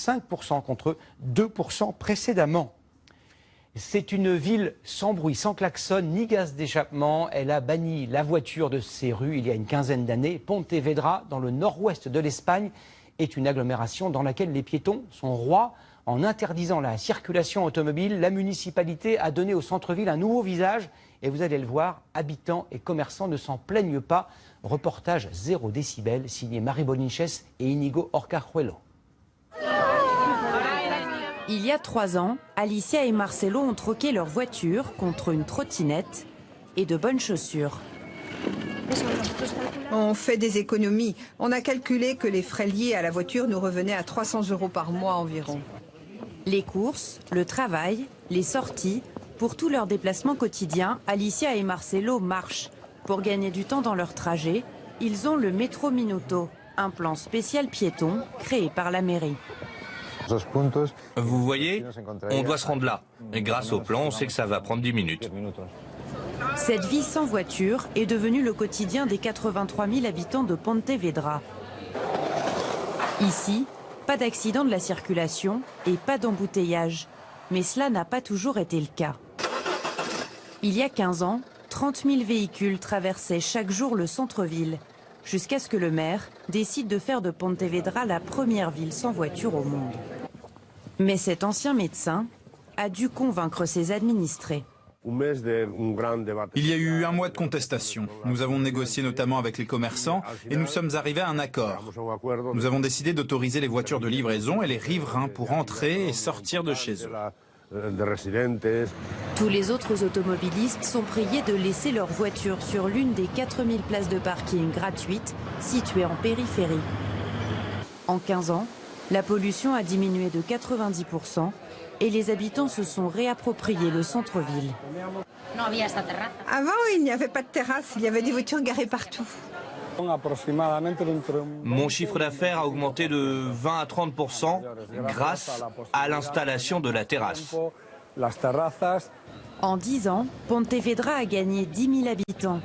5% contre 2% précédemment. C'est une ville sans bruit, sans klaxon, ni gaz d'échappement. Elle a banni la voiture de ses rues il y a une quinzaine d'années. Pontevedra, dans le nord-ouest de l'Espagne, est une agglomération dans laquelle les piétons sont rois. En interdisant la circulation automobile, la municipalité a donné au centre-ville un nouveau visage. Et vous allez le voir, habitants et commerçants ne s'en plaignent pas. Reportage 0 décibel, signé Marie Bolinches et Inigo Orcajuelo. Il y a 3 ans, Alicia et Marcelo ont troqué leur voiture contre une trottinette et de bonnes chaussures. On fait des économies. On a calculé que les frais liés à la voiture nous revenaient à 300 € par mois environ. Les courses, le travail, les sorties, pour tous leurs déplacements quotidiens, Alicia et Marcelo marchent. Pour gagner du temps dans leur trajet, ils ont le métro Minuto, un plan spécial piéton créé par la mairie. Vous voyez, on doit se rendre là. Et grâce au plan, on sait que ça va prendre 10 minutes. Cette vie sans voiture est devenue le quotidien des 83 000 habitants de Pontevedra. Ici, pas d'accident de la circulation et pas d'embouteillage. Mais cela n'a pas toujours été le cas. Il y a 15 ans, 30 000 véhicules traversaient chaque jour le centre-ville, jusqu'à ce que le maire décide de faire de Pontevedra la première ville sans voiture au monde. Mais cet ancien médecin a dû convaincre ses administrés. Il y a eu un mois de contestation. Nous avons négocié notamment avec les commerçants et nous sommes arrivés à un accord. Nous avons décidé d'autoriser les voitures de livraison et les riverains pour entrer et sortir de chez eux. Tous les autres automobilistes sont priés de laisser leur voiture sur l'une des 4000 places de parking gratuites situées en périphérie. En 15 ans, la pollution a diminué de 90% et les habitants se sont réappropriés le centre-ville. Avant, il n'y avait pas de terrasse, il y avait des voitures garées partout. Mon chiffre d'affaires a augmenté de 20 à 30% grâce à l'installation de la terrasse. En 10 ans, Pontevedra a gagné 10 000 habitants.